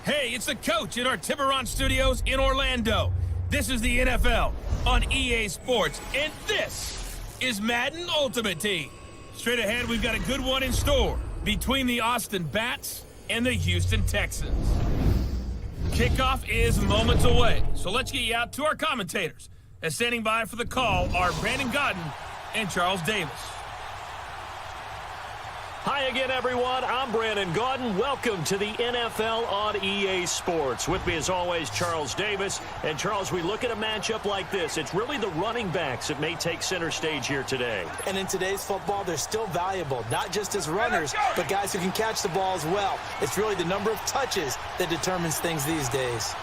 Hey, it's the coach at our Tiburon Studios in Orlando. This is the NFL on EA Sports, and this is Madden Ultimate Team. Straight ahead, we've got a good one in store between the Austin Bats and the Houston Texans. Kickoff is moments away, so let's get you out to our commentators. As standing by for the call are Brandon Godden and Charles Davis. Hi again, everyone. I'm Brandon Godden. Welcome to the NFL on EA Sports. With me, as always, Charles Davis. And, Charles, we look at a matchup like this. It's really the running backs that may take center stage here today. And in today's football, they're still valuable, not just as runners, but guys who can catch the ball as well. It's really the number of touches that determines things these days.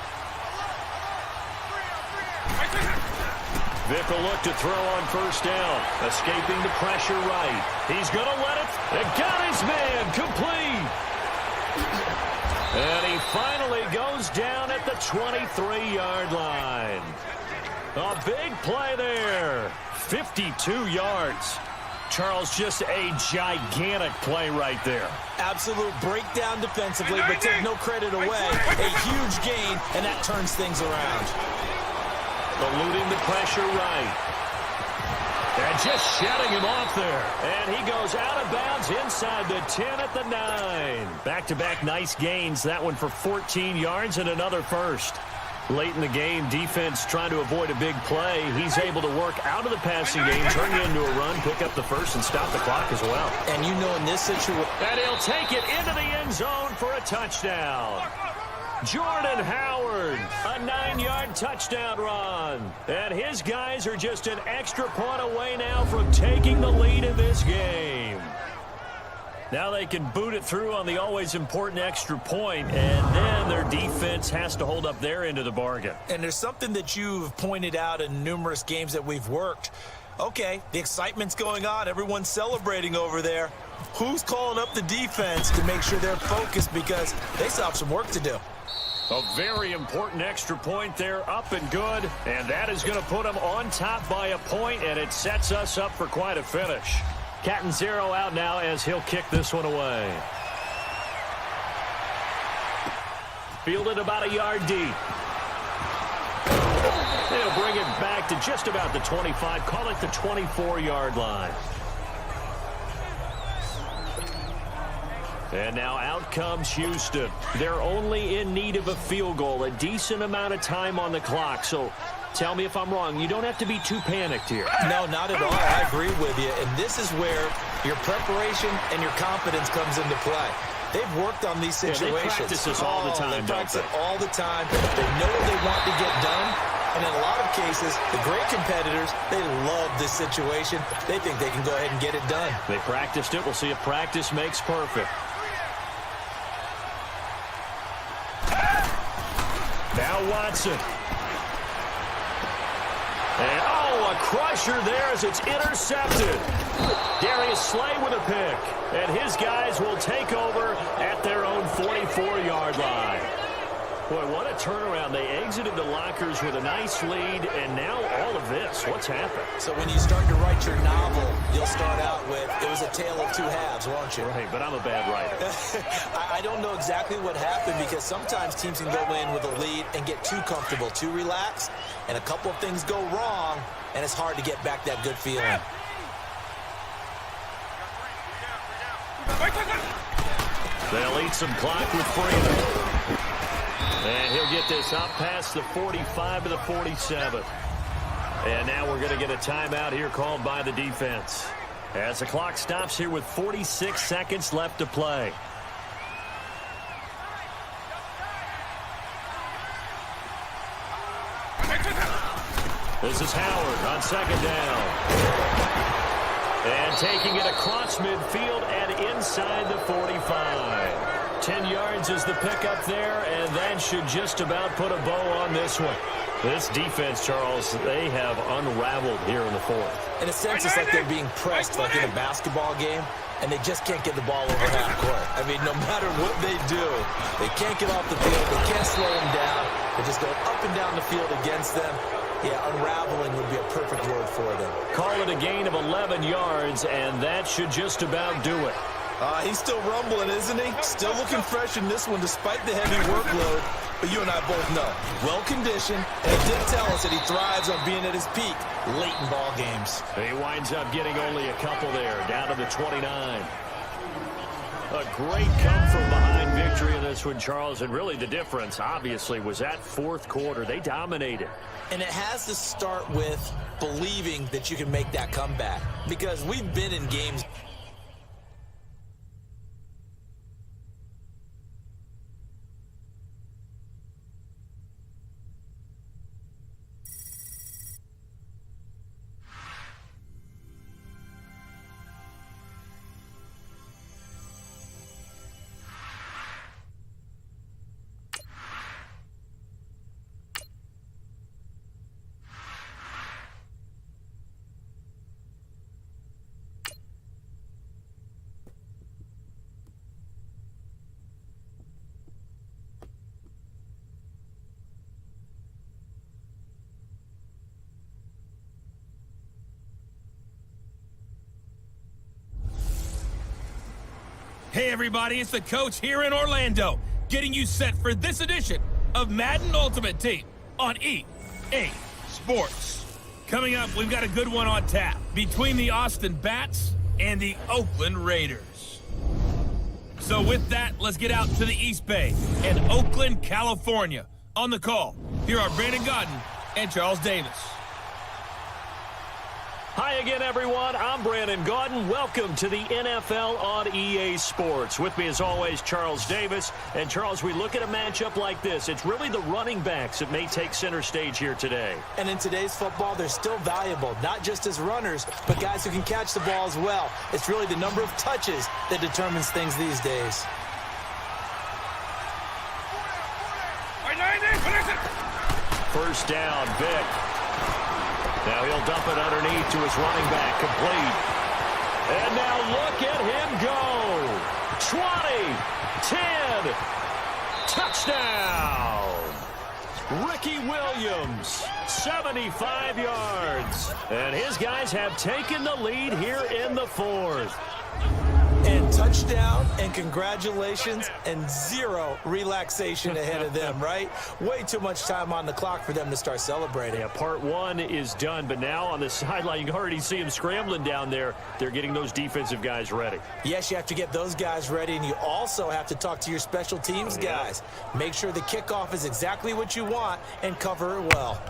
Vick will look to throw on first down. Escaping the pressure right. He's going to let it. And got his man complete. And he finally goes down at the 23-yard line. A big play there. 52 yards. Charles, just a gigantic play right there. Absolute breakdown defensively, but take no credit away. A huge gain, and that turns things around. Eluding the pressure right. And just shutting him off there. And he goes out of bounds inside the 10 at the 9. Back-to-back nice gains. That one for 14 yards and another first. Late in the game, defense trying to avoid a big play. He's able to work out of the passing game, turn it into a run, pick up the first, and stop the clock as well. And you know in this situation... And he'll take it into the end zone for a touchdown. Jordan Howard, a 9-yard touchdown run. And his guys are just an extra point away now from taking the lead in this game. Now they can boot it through on the always important extra point, and then their defense has to hold up their end of the bargain. And there's something that you've pointed out in numerous games that we've worked. Okay, the excitement's going on. Everyone's celebrating over there. Who's calling up the defense to make sure they're focused, because they still have some work to do. A very important extra point there, up and good, and that is going to put them on top by a point, and it sets us up for quite a finish. Cat 0 out now as he'll kick this one away. Fielded about a yard deep. They'll bring it back to just about the 25, call it the 24-yard line. And now out comes Houston. They're only in need of a field goal, a decent amount of time on the clock. So tell me if I'm wrong. You don't have to be too panicked here. No, not at all. I agree with you. And this is where your preparation and your confidence comes into play. They've worked on these situations. Yeah, they practice this all the time, They practice it all the time. They know what they want to get done. And in a lot of cases, the great competitors, they love this situation. They think they can go ahead and get it done. They practiced it. We'll see if practice makes perfect. Now Watson. And, a crusher there as it's intercepted. Darius Slay with a pick. And his guys will take over at their own 44-yard line. Boy, what a turnaround. They exited the lockers with a nice lead, and now all of this. What's happened? So when you start to write your novel, you'll start out with, it was a tale of two halves, won't you? Right, but I'm a bad writer. I don't know exactly what happened, because sometimes teams can go in with a lead and get too comfortable, too relaxed, and a couple of things go wrong, and it's hard to get back that good feeling. They'll eat some clock with Freeman. And he'll get this up past the 45 to the 47. And now we're going to get a timeout here called by the defense, as the clock stops here with 46 seconds left to play. This is Howard on second down. And taking it across midfield and inside the 45. 10 yards is the pickup there, and that should just about put a bow on this one. This defense, Charles, they have unraveled here in the fourth. In a sense, it's like they're being pressed like in a basketball game, and they just can't get the ball over half court. I mean, no matter what they do, they can't get off the field. They can't slow them down. They're just going up and down the field against them. Yeah, unraveling would be a perfect word for them. Call it a gain of 11 yards, and that should just about do it. He's still rumbling, isn't he? Still looking fresh in this one despite the heavy workload. But you and I both know, well-conditioned, and it did tell us that he thrives on being at his peak late in ball games. He winds up getting only a couple there, down to the 29. A great come-from-behind victory in this one, Charles, and really the difference, obviously, was that fourth quarter. They dominated. And it has to start with believing that you can make that comeback, because we've been in games. Hey everybody, it's the coach here in Orlando, getting you set for this edition of Madden Ultimate Team on EA Sports. Coming up, we've got a good one on tap between the Austin Bats and the Oakland Raiders. So with that, let's get out to the East Bay and Oakland, California. On the call, here are Brandon Godden and Charles Davis. Hi again, everyone. I'm Brandon Gaudin. Welcome to the NFL on EA Sports. With me, as always, Charles Davis. And, Charles, we look at a matchup like this. It's really the running backs that may take center stage here today. And in today's football, they're still valuable, not just as runners, but guys who can catch the ball as well. It's really the number of touches that determines things these days. First down, Vic. Now he'll dump it underneath to his running back, complete. And now look at him go. 20, 10, touchdown. Ricky Williams, 75 yards. And his guys have taken the lead here in the fourth. And touchdown, and congratulations, and zero relaxation ahead of them, right? Way too much time on the clock for them to start celebrating. Yeah, part one is done, but now on the sideline, you can already see them scrambling down there. They're getting those defensive guys ready. Yes, you have to get those guys ready, and you also have to talk to your special teams guys. Make sure the kickoff is exactly what you want and cover it well.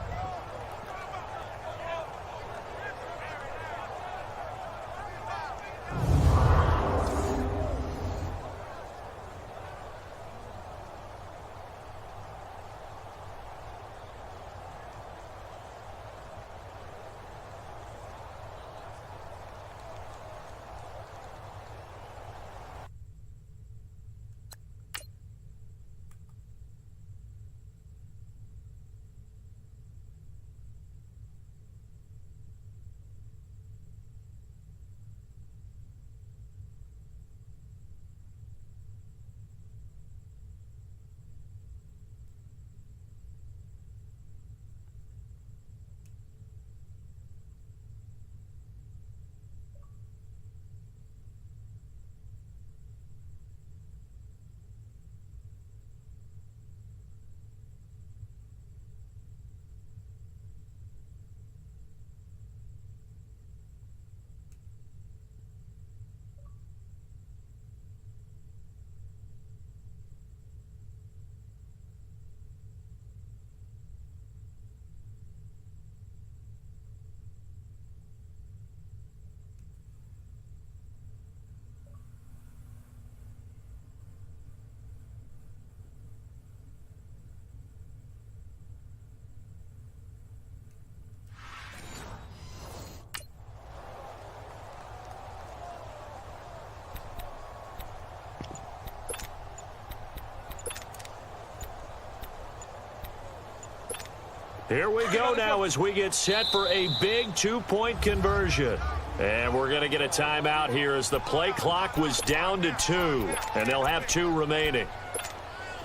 Here we go now as we get set for a big two-point conversion. And we're going to get a timeout here as the play clock was down to 2. And they'll have 2 remaining.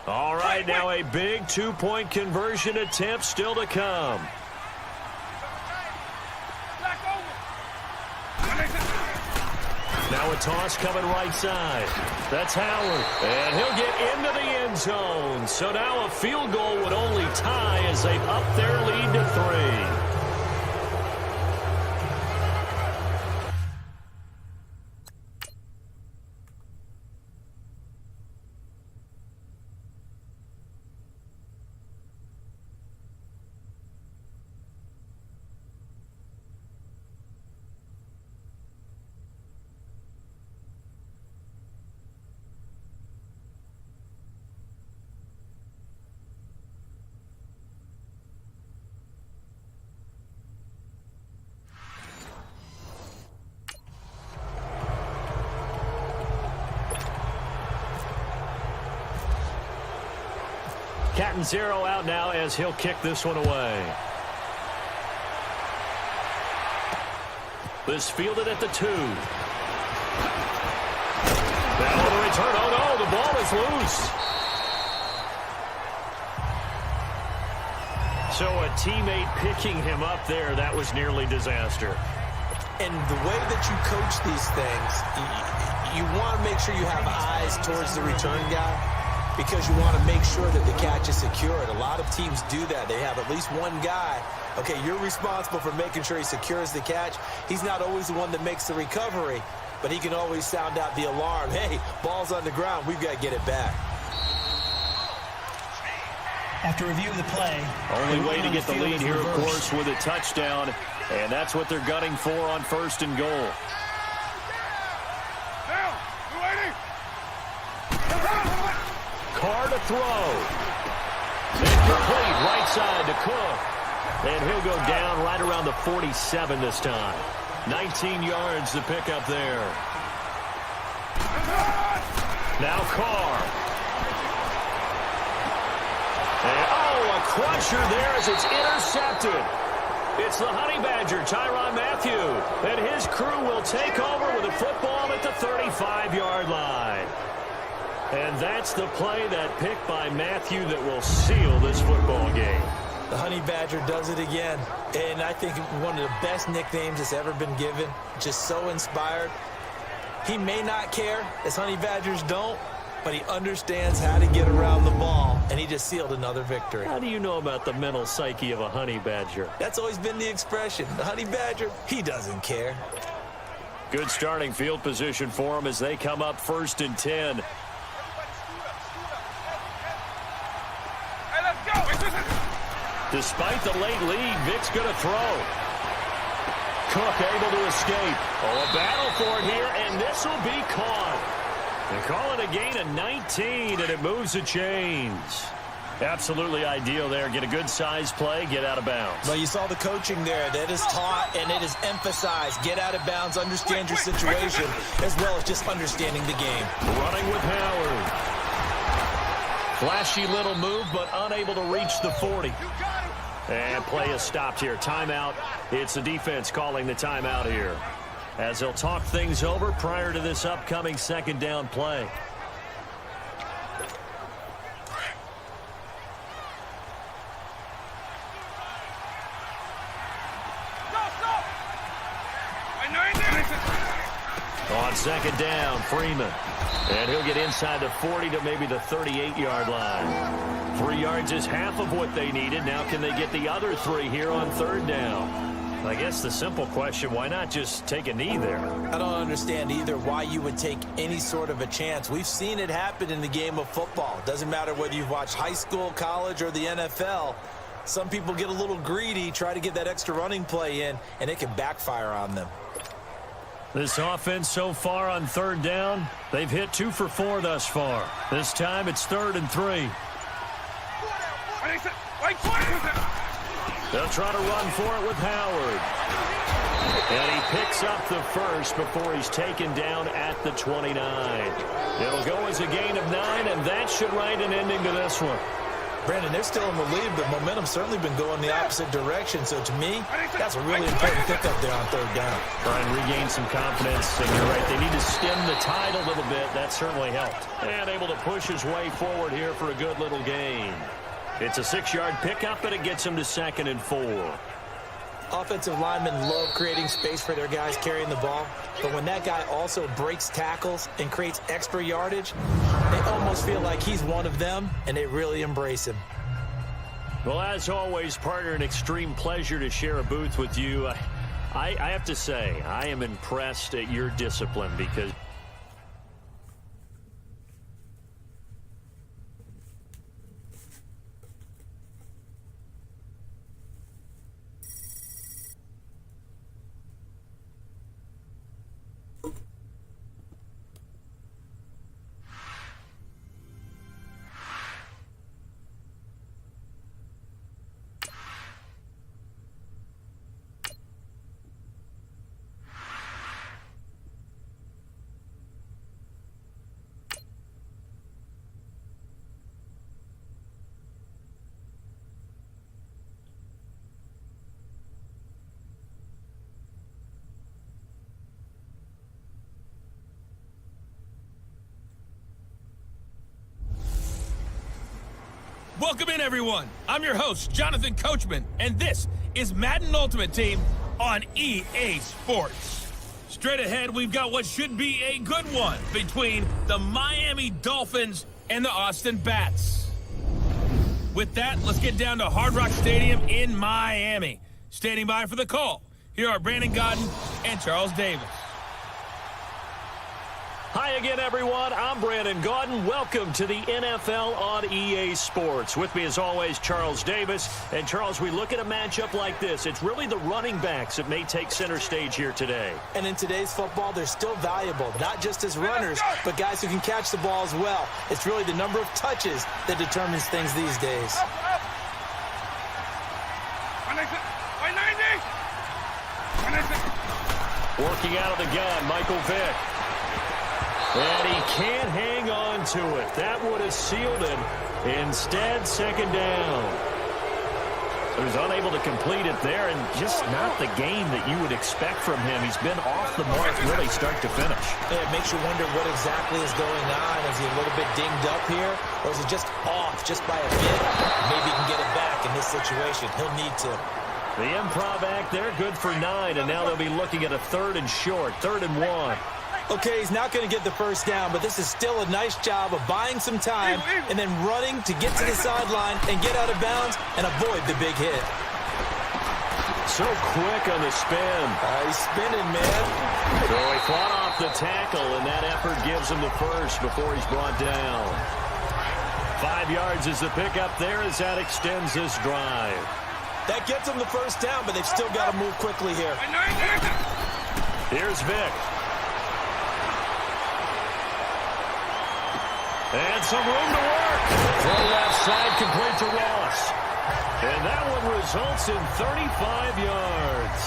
All right, now a big two-point conversion attempt still to come. Now a toss coming right side. That's Howard. And he'll get into the end zone. So now a field goal would only tie as they've upped their lead to 3. Cat and 0 out now as he'll kick this one away. This fielded at the 2. Now on the return. Oh, no, the ball is loose. So a teammate picking him up there, that was nearly disaster. And the way that you coach these things, you want to make sure you have eyes towards the return guy, because you want to make sure that the catch is secured. A lot of teams do that. They have at least one guy. Okay, you're responsible for making sure he secures the catch. He's not always the one that makes the recovery, but he can always sound out the alarm. Hey, ball's on the ground. We've got to get it back. After reviewing the play, only way to get the lead here, of course, with a touchdown, and that's what they're gunning for on 1st and goal. Carr to throw. Incomplete, right side to Cook. And he'll go down right around the 47 this time. 19 yards to pick up there. Now Carr. And, a crusher there as it's intercepted. It's the Honey Badger, Tyrann Mathieu. And his crew will take over with a football at the 35-yard line. And that's the play, that pick by Mathieu, that will seal this football game. The Honey Badger does it again. And I think one of the best nicknames that's ever been given. Just so inspired. He may not care, as Honey Badgers don't, but he understands how to get around the ball, and he just sealed another victory. How do you know about the mental psyche of a Honey Badger? That's always been the expression. The Honey Badger, he doesn't care. Good starting field position for him as they come up 1st and 10. Despite the late lead, Vic's going to throw. Cook able to escape. A battle for it here, and this will be caught. They call it a gain of 19, and it moves the chains. Absolutely ideal there. Get a good size play, get out of bounds. Well, you saw the coaching there. That is taught, and it is emphasized. Get out of bounds, understand your situation, as well as just understanding the game. Running with Howard. Flashy little move, but unable to reach the 40. And play is stopped here. Timeout. It's the defense calling the timeout here, as they'll talk things over prior to this upcoming 2nd down play. On 2nd down, Freeman. And he'll get inside the 40 to maybe the 38-yard line. 3 yards is half of what they needed. Now can they get the other 3 here on 3rd down? I guess the simple question, why not just take a knee there? I don't understand either why you would take any sort of a chance. We've seen it happen in the game of football. Doesn't matter whether you've watched high school, college, or the NFL. Some people get a little greedy, try to get that extra running play in, and it can backfire on them. This offense so far on 3rd down, they've hit 2 for 4 thus far. This time it's 3rd and 3. They'll try to run for it with Howard. And he picks up the first before he's taken down at the 29. It'll go as a gain of 9, and that should write an ending to this one. Brandon, they're still in the lead, but momentum's certainly been going the opposite direction. So to me, that's a really important pickup there on 3rd down. Try and regain some confidence, and you're right, they need to stem the tide a little bit. That certainly helped. And able to push his way forward here for a good little gain. It's a 6-yard pickup, and it gets him to 2nd and 4. Offensive linemen love creating space for their guys carrying the ball, but when that guy also breaks tackles and creates extra yardage, they almost feel like he's one of them, and they really embrace him. Well, as always, partner, an extreme pleasure to share a booth with you. I have to say, I am impressed at your discipline because Welcome in, everyone. I'm your host, Jonathan Coachman, and this is Madden Ultimate Team on EA Sports. Straight ahead, we've got what should be a good one between the Miami Dolphins and the Austin Bats. With that, let's get down to Hard Rock Stadium in Miami. Standing by for the call, here are Brandon Godden and Charles Davis. hi again, everyone. I'm Brandon Gaudin. Welcome to the NFL on EA Sports. With me, as always, Charles Davis. And, Charles, we look at a matchup like this. It's really the running backs that may take center stage here today. And in today's football, they're still valuable, not just as runners, but guys who can catch the ball as well. It's really the number of touches that determines things these days. Working out of the gun, Michael Vick. And he can't hang on to it. That would have sealed him. Instead, second down. He was unable to complete it there, and just not the game that you would expect from him. He's been off the mark really start to finish. Yeah, it makes you wonder what exactly is going on. Is he a little bit dinged up here, or is he just off just by a bit? Maybe he can get it back in this situation. He'll need to. The improv act there, good for 9, and now they'll be looking at a 3rd and short, 3rd and 1. Okay, he's not going to get the first down, but this is still a nice job of buying some time and then running to get to the sideline and get out of bounds and avoid the big hit. So quick on the spin. He's spinning, man. So he fought off the tackle, and that effort gives him the first before he's brought down. 5 yards is the pickup there as that extends this drive. That gets him the first down, but they've still got to move quickly here. Here's Vick. And some room to work. Throw left side complete to Ross. And that one results in 35 yards.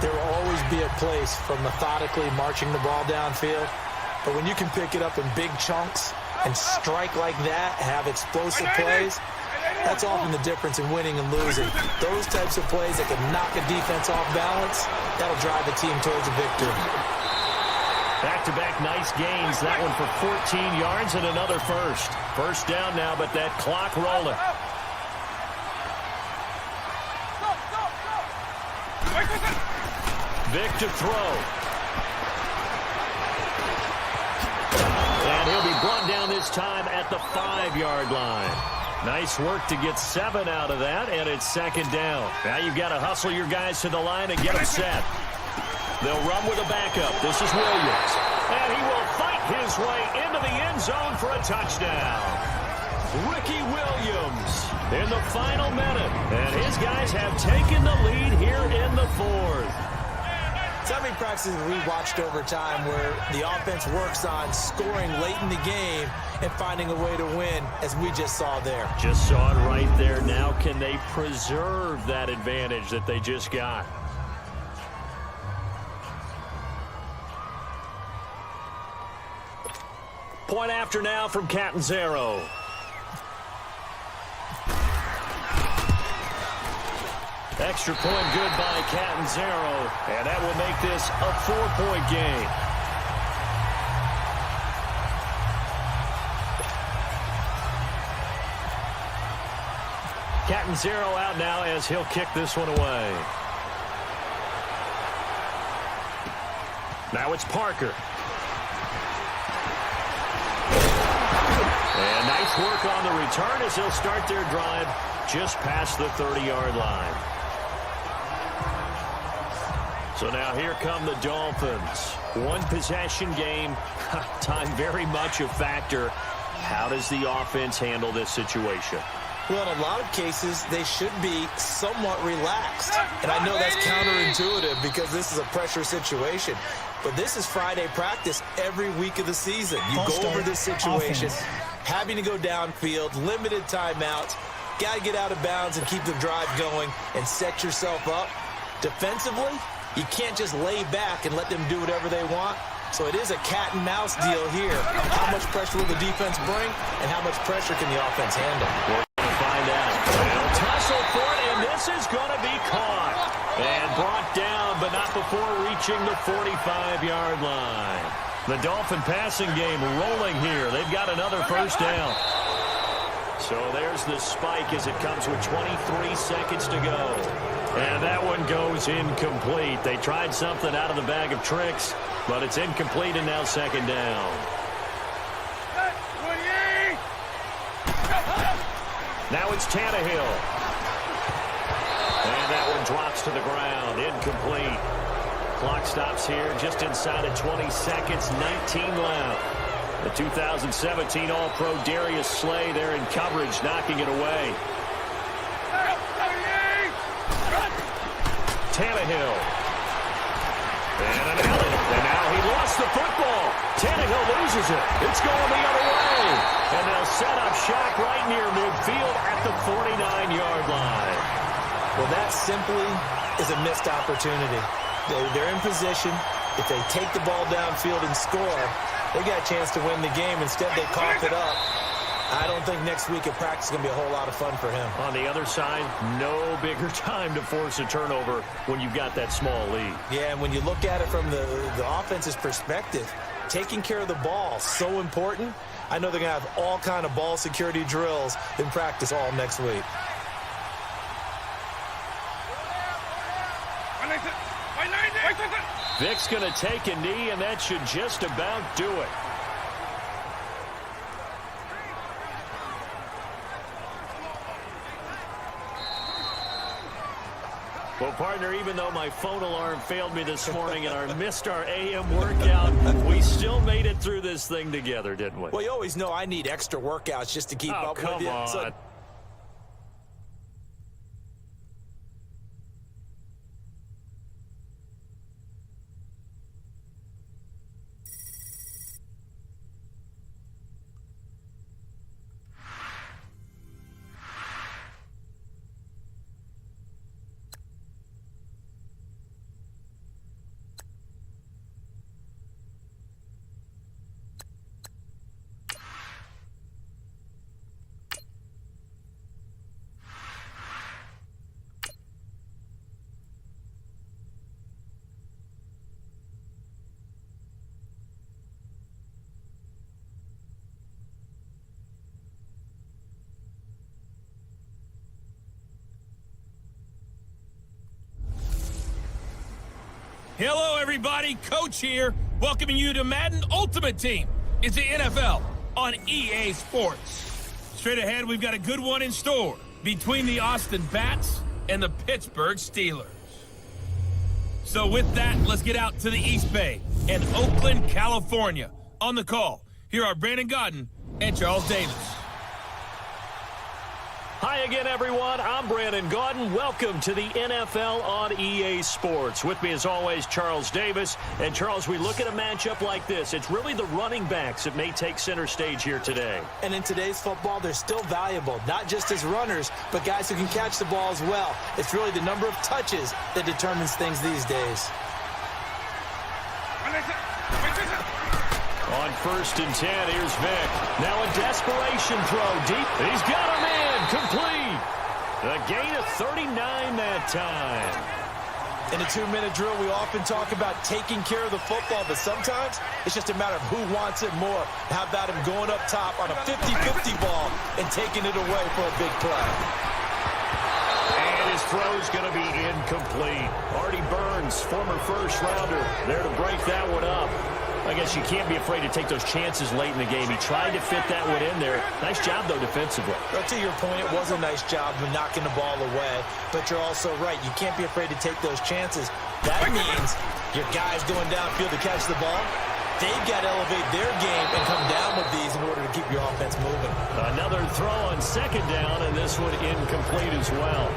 There will always be a place for methodically marching the ball downfield. But when you can pick it up in big chunks and strike like that, have explosive plays, that's often the difference in winning and losing. Those types of plays that can knock a defense off balance, that'll drive the team towards a victory. Back-to-back nice gains. That one for 14 yards and another first. First down now, but that clock rolling. Vick to throw. And he'll be brought down this time at the 5-yard line. Nice work to get 7 out of that, and it's second down. Now you've got to hustle your guys to the line and get them set. They'll run with a backup. This is Williams. And he will fight his way into the end zone for a touchdown. Ricky Williams in the final minute. And his guys have taken the lead here in the 4th. So how many practices have we watched over time where the offense works on scoring late in the game and finding a way to win, as we just saw there? Just saw it right there. Now can they preserve that advantage that they just got? Point after now from Catanzaro. Extra point good by Catanzaro, and that will make this a 4-point game. Cat and zero out now as he'll kick this one away. Now it's Parker. And nice work on the return as they'll start their drive just past the 30-yard line. So now here come the Dolphins. One possession game. Time very much a factor. How does the offense handle this situation? Well, in a lot of cases, they should be somewhat relaxed. And I know that's counterintuitive because this is a pressure situation. But this is Friday practice every week of the season. You go over this situation, having to go downfield, limited timeouts, got to get out of bounds and keep the drive going and set yourself up. Defensively, you can't just lay back and let them do whatever they want. So it is a cat and mouse deal here. How much pressure will the defense bring and how much pressure can the offense handle? We're going to find out. They'll tussle for it, and this is going to be caught. And brought down, but not before reaching the 45-yard line. The Dolphin passing game rolling here. They've got another first down. So there's the spike as it comes with 23 seconds to go. And that one goes incomplete. They tried something out of the bag of tricks, but it's incomplete and now second down. Now it's Tannehill. And that one drops to the ground. Incomplete. Clock stops here just inside of 20 seconds. 19 left. The 2017 All-Pro Darius Slay there in coverage, knocking it away. Tannehill. And now he lost the football. Tannehill loses it. It's going the other way. And they'll set up shop right near midfield at the 49-yard line. Well, that simply is a missed opportunity. They're in position. If they take the ball downfield and score, they got a chance to win the game. Instead, they cough it up. I don't think next week at practice is going to be a whole lot of fun for him. On the other side, no bigger time to force a turnover when you've got that small lead. Yeah, and when you look at it from the offense's perspective, taking care of the ball, so important. I know they're going to have all kind of ball security drills in practice all next week. Vic's going to take a knee, and that should just about do it. Well, partner, even though my phone alarm failed me this morning and I missed our AM workout, we still made it through this thing together, didn't we? Well, you always know I need extra workouts just to keep up with you. Come on. So Hello, everybody. Coach here, welcoming you to Madden Ultimate Team. It's the NFL on EA Sports. Straight ahead, we've got a good one in store between the Austin Bats and the Pittsburgh Steelers. So with that, let's get out to the East Bay and Oakland, California. On the call, here are Brandon Godden and Charles Davis. hi again, everyone. I'm Brandon Gaudin. Welcome to the NFL on EA Sports. With me, as always, Charles Davis. And, Charles, we look at a matchup like this. It's really the running backs that may take center stage here today. And in today's football, they're still valuable, not just as runners, but guys who can catch the ball as well. It's really the number of touches that determines things these days. On 1st and 10, here's Vic. Now a desperation throw deep. He's got him in. Complete. A gain of 39 that time. In a 2-minute drill, we often talk about taking care of the football, but sometimes it's just a matter of who wants it more. How about him going up top on a 50-50 ball and taking it away for a big play? throw's going to be incomplete. Artie Burns, former first-rounder, there to break that one up. I guess you can't be afraid to take those chances late in the game. He tried to fit that one in there. Nice job, though, defensively. Well, to your point, it was a nice job of knocking the ball away. But you're also right. You can't be afraid to take those chances. That means your guys going downfield to catch the ball, they've got to elevate their game and come down with these in order to keep your offense moving. Another throw on second down, and this one incomplete as well.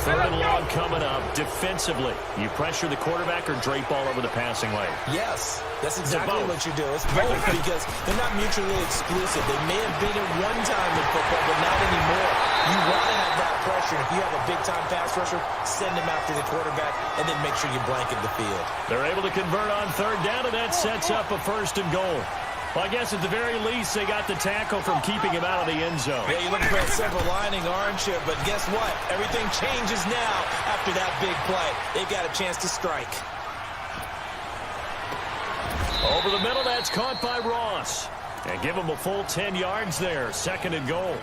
Third and long coming up. Defensively, you pressure the quarterback or drape all over the passing lane? Yes, that's exactly what you do. It's both because they're not mutually exclusive. They may have been at one time in football, but not anymore. You want to have that pressure. If you have a big-time pass rusher, send him after the quarterback, and then make sure you blanket the field. They're able to convert on third down, and that sets up a first and goal. Well, I guess at the very least, they got the tackle from keeping him out of the end zone. Yeah, you're looking for a silver lining, aren't you? But guess what? Everything changes now after that big play. They got a chance to strike. Over the middle, that's caught by Ross. And give him a full 10 yards there. Second and goal.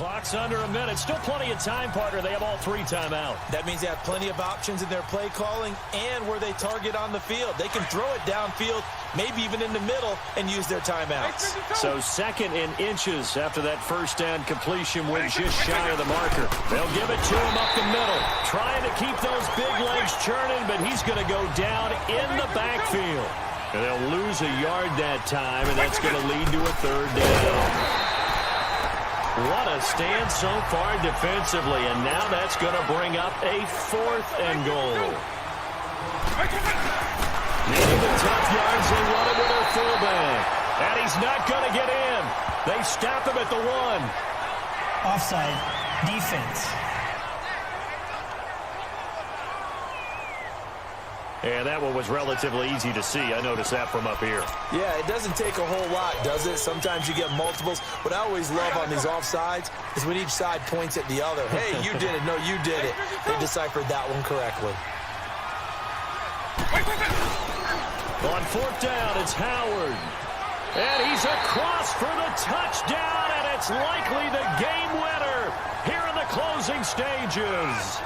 Clock's under a minute. Still plenty of time, partner. They have all three timeout. That means they have plenty of options in their play calling and where they target on the field. They can throw it downfield, maybe even in the middle, and use their timeouts. So second in inches after that first down completion went just shy of the marker. They'll give it to him up the middle. Trying to keep those big legs churning, but he's going to go down in the backfield. And they'll lose a yard that time, and that's going to lead to a third down. What a stand so far defensively, and now that's going to bring up a fourth and goal. Needing the tough yards, they run it with their fullback. And he's not going to get in. They stop him at the one. Offside. Defense. And that one was relatively easy to see. I noticed that from up here. Yeah, it doesn't take a whole lot, does it? Sometimes you get multiples. What I always love on these offsides is when each side points at the other. Hey, you did it. No, you did it. They deciphered that one correctly. On fourth down, it's Howard. And he's across for the touchdown, and it's likely the game winner here in the closing stages.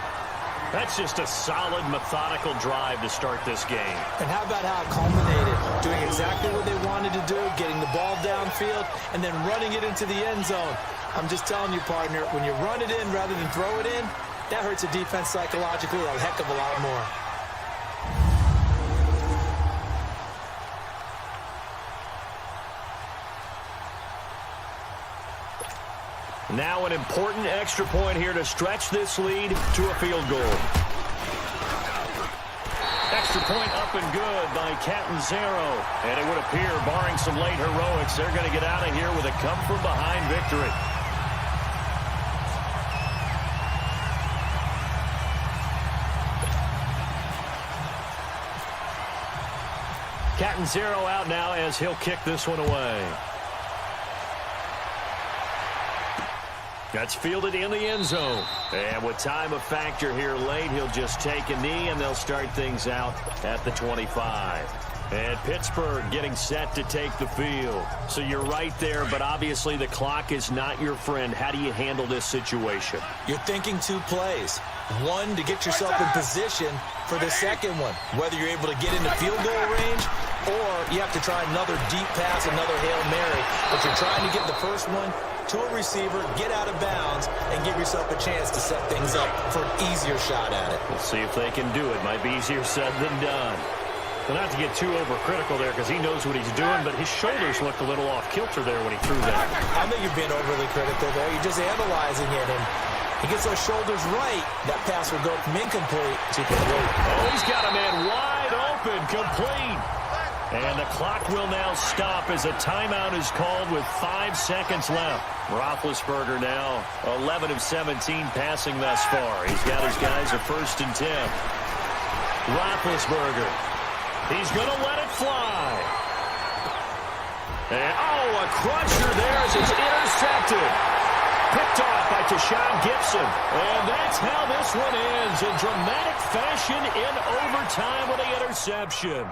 That's just a solid, methodical drive to start this game. And how about how it culminated? Doing exactly what they wanted to do, getting the ball downfield, and then running it into the end zone. I'm just telling you, partner, when you run it in rather than throw it in, that hurts a defense psychologically a heck of a lot more. Now an important extra point here to stretch this lead to a field goal. Extra point up and good by Catanzaro. And it would appear, barring some late heroics, they're going to get out of here with a come-from-behind victory. Catanzaro out now as he'll kick this one away. That's fielded in the end zone. And with time a factor here late, he'll just take a knee, and they'll start things out at the 25. And Pittsburgh getting set to take the field. So you're right there, but obviously the clock is not your friend. How do you handle this situation? You're thinking two plays. One, to get yourself in position for the second one, whether you're able to get into field goal range or you have to try another deep pass, another Hail Mary. But you're trying to get the first one to a receiver, get out of bounds, and give yourself a chance to set things up for an easier shot at it. We'll see if they can do it. Might be easier said than done. Well, not to get too overcritical there because he knows what he's doing, but his shoulders looked a little off kilter there when he threw that. I think you're being overly critical there. You're just analyzing it, and he gets those shoulders right. That pass will go from incomplete to complete. Oh, he's got a man wide open. open, complete. And the clock will now stop as a timeout is called with 5 seconds left. Roethlisberger now 11 of 17 passing thus far. He's got his guys a 1st and 10. Roethlisberger. He's going to let it fly. And, a cruncher there as it's intercepted. Picked off by Tashawn Gibson. And that's how this one ends in dramatic fashion in overtime with the interception.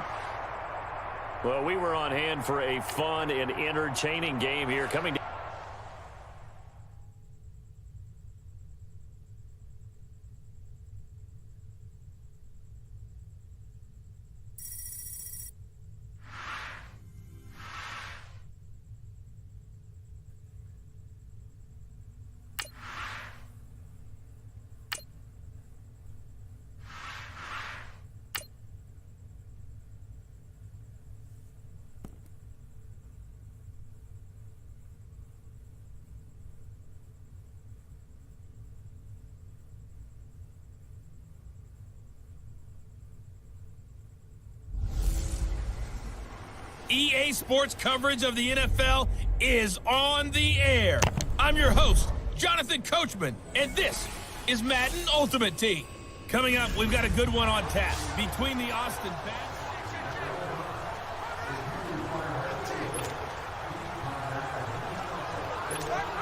Well, we were on hand for a fun and entertaining game here coming down. EA Sports coverage of the NFL is on the air. I'm your host, Jonathan Coachman, and this is Madden Ultimate Team. Coming up, we've got a good one on tap between the Austin Bats.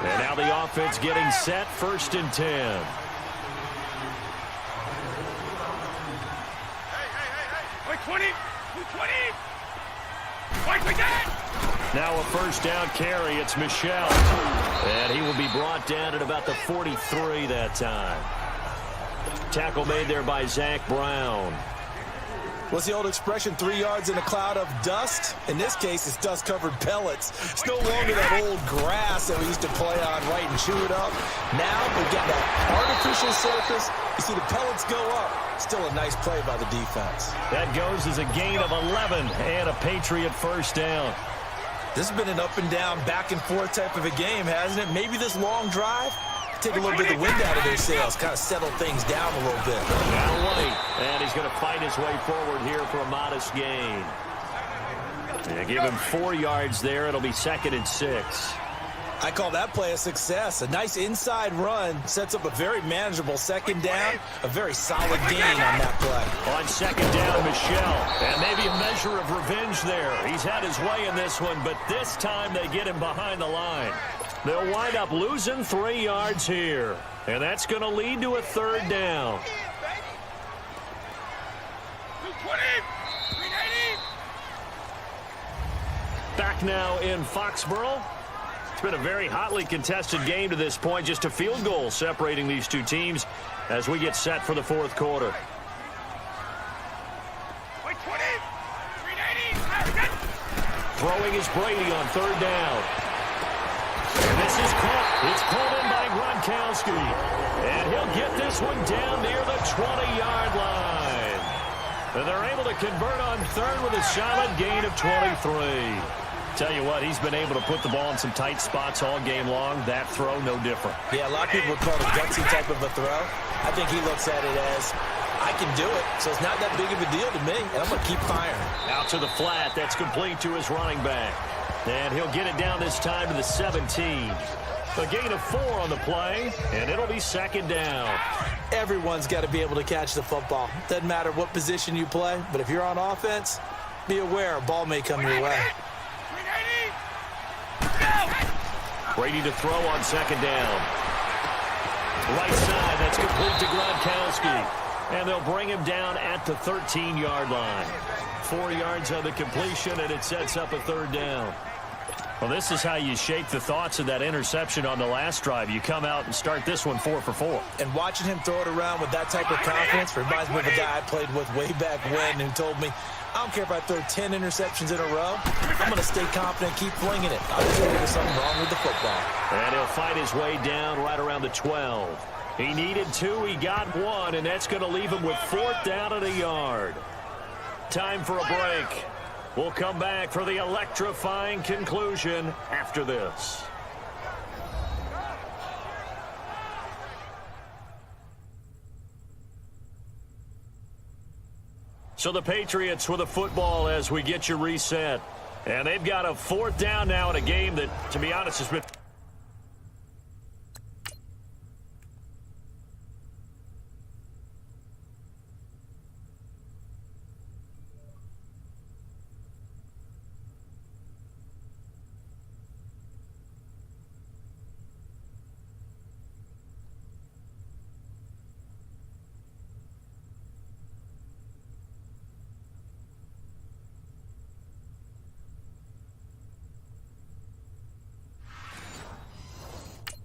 And now the offense getting set, 1st and 10. Hey, 20, 20. Now a 1st down carry. It's Michel. And he will be brought down at about the 43 that time. Tackle made there by Zach Brown. What's the old expression, 3 yards in a cloud of dust? In this case, it's dust-covered pellets. It's no longer that old grass that we used to play on, right, and chew it up. Now we've got that artificial surface. You see the pellets go up. Still a nice play by the defense. That goes as a gain of 11 and a Patriot 1st down. This has been an up-and-down, back-and-forth type of a game, hasn't it? Maybe this long drive, take a little bit of the wind out of their sails, kind of settle things down a little bit. Now late, and he's going to fight his way forward here for a modest gain. And give him 4 yards there. It'll be 2nd and 6. I call that play a success. A nice inside run sets up a very manageable 2nd down, a very solid gain on that play. On 2nd down, Michel, and maybe a measure of revenge there. He's had his way in this one, but this time they get him behind the line. They'll wind up losing 3 yards here, and that's going to lead to a 3rd down. Back now in Foxborough. It's been a very hotly contested game to this point. Just a field goal separating these two teams as we get set for the 4th quarter. Throwing is Brady on 3rd down. And this is caught. It's called in by Gronkowski. And he'll get this one down near the 20-yard line. And they're able to convert on 3rd with a solid gain of 23. Tell you what, he's been able to put the ball in some tight spots all game long. That throw, no different. Yeah, a lot of people would call it a gutsy type of a throw. I think he looks at it as, I can do it, so it's not that big of a deal to me, and I'm going to keep firing. Out to the flat. That's complete to his running back. And he'll get it down this time to the 17. A gain of 4 on the play, and it'll be 2nd down. Everyone's got to be able to catch the football. Doesn't matter what position you play, but if you're on offense, be aware a ball may come your way. Brady to throw on 2nd down. Right side, that's complete to Gronkowski. And they'll bring him down at the 13-yard line. 4 yards on the completion, and it sets up a 3rd down. Well, this is how you shake the thoughts of that interception on the last drive. You come out and start this one 4 for 4. And watching him throw it around with that type of confidence reminds me of a guy I played with way back when who told me, I don't care if I throw 10 interceptions in a row. I'm going to stay confident, keep flinging it. I'm sure there's something wrong with the football. And he'll fight his way down right around the 12. He needed 2, he got 1, and that's going to leave him with 4th down at a yard. Time for a break. We'll come back for the electrifying conclusion after this. So the Patriots with a football as we get you reset. And they've got a 4th down now in a game that, to be honest, has been...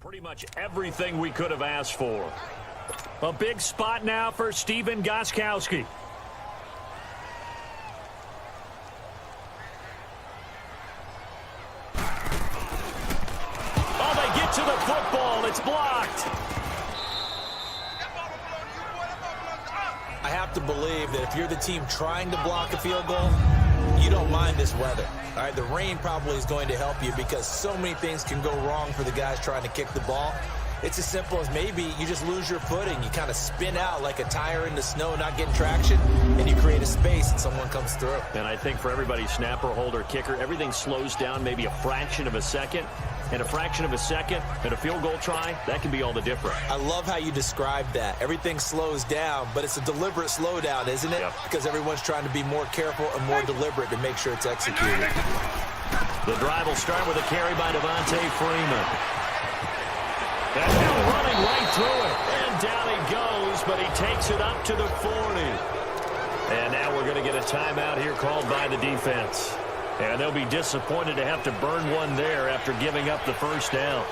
pretty much everything we could have asked for. A big spot now for Stephen Gostkowski. Oh, they get to the football. It's blocked. I have to believe that if you're the team trying to block a field goal, you don't mind this weather. All right, the rain probably is going to help you because so many things can go wrong for the guys trying to kick the ball. It's as simple as maybe you just lose your footing. You kind of spin out like a tire in the snow, not getting traction, and you create a space and someone comes through. And I think for everybody, snapper, holder, kicker, everything slows down maybe a fraction of a second. And a fraction of a second and a field goal try, that can be all the difference. I love how you described that. Everything slows down, but it's a deliberate slowdown, isn't it? Yep. Because everyone's trying to be more careful and more deliberate to make sure it's executed. The drive will start with a carry by Devontae Freeman. And now running right through it. And down he goes, but he takes it up to the 40. And now we're going to get a timeout here called by the defense. And they'll be disappointed to have to burn one there after giving up the 1st down.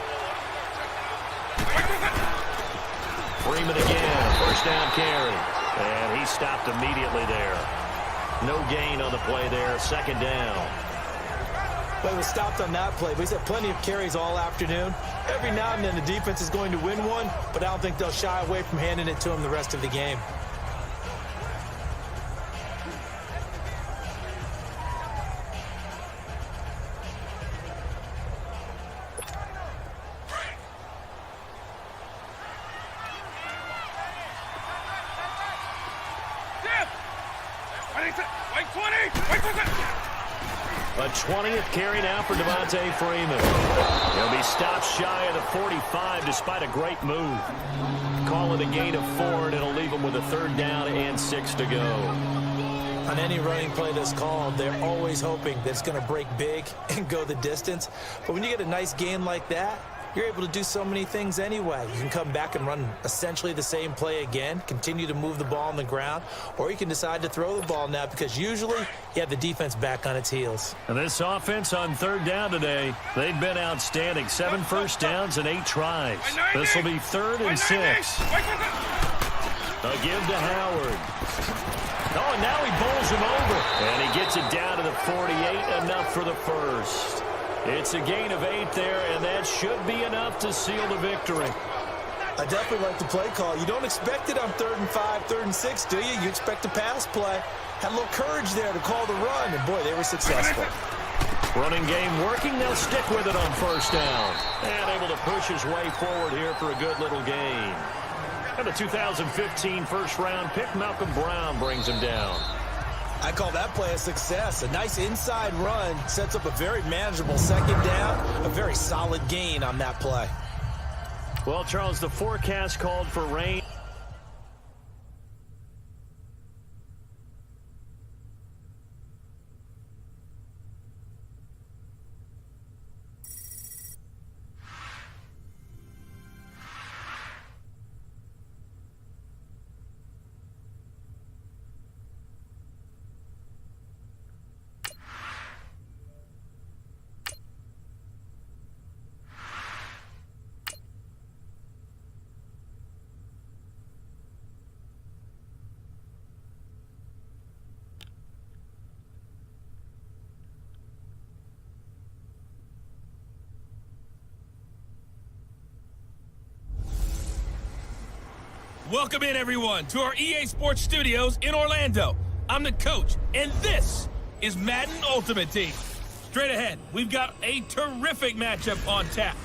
Freeman again, 1st down carry. And he stopped immediately there. No gain on the play there, 2nd down. Well, he was stopped on that play, but he's had plenty of carries all afternoon. Every now and then the defense is going to win one, but I don't think they'll shy away from handing it to him the rest of the game. A 20th carry now for Devontae Freeman. He'll be stopped shy of the 45 despite a great move. Call it a gain of 4, and it'll leave him with a 3rd down and 6 to go. On any running play that's called, they're always hoping that it's going to break big and go the distance. But when you get a nice gain like that, you're able to do so many things anyway. You can come back and run essentially the same play again, continue to move the ball on the ground, or you can decide to throw the ball now because usually you have the defense back on its heels. And this offense on 3rd down today, they've been outstanding. 7 first downs and 8 tries. This will be 3rd and 6. A give to Howard. Oh, and now he bowls him over. And he gets it down to the 48, enough for the 1st. It's a gain of 8 there, and that should be enough to seal the victory. I definitely like the play call. You don't expect it on 3rd and 5, 3rd and 6, do you? You expect a pass play. Had a little courage there to call the run, and boy, they were successful. Running game working. They'll stick with it on 1st down. And able to push his way forward here for a good little gain. And the 2015 first-round pick, Malcolm Brown, brings him down. I call that play a success. A nice inside run sets up a very manageable 2nd down. A very solid gain on that play. Well, Charles, the forecast called for rain. Welcome in, everyone, to our EA Sports Studios in Orlando. I'm the coach, and this is Madden Ultimate Team. Straight ahead, we've got a terrific matchup on tap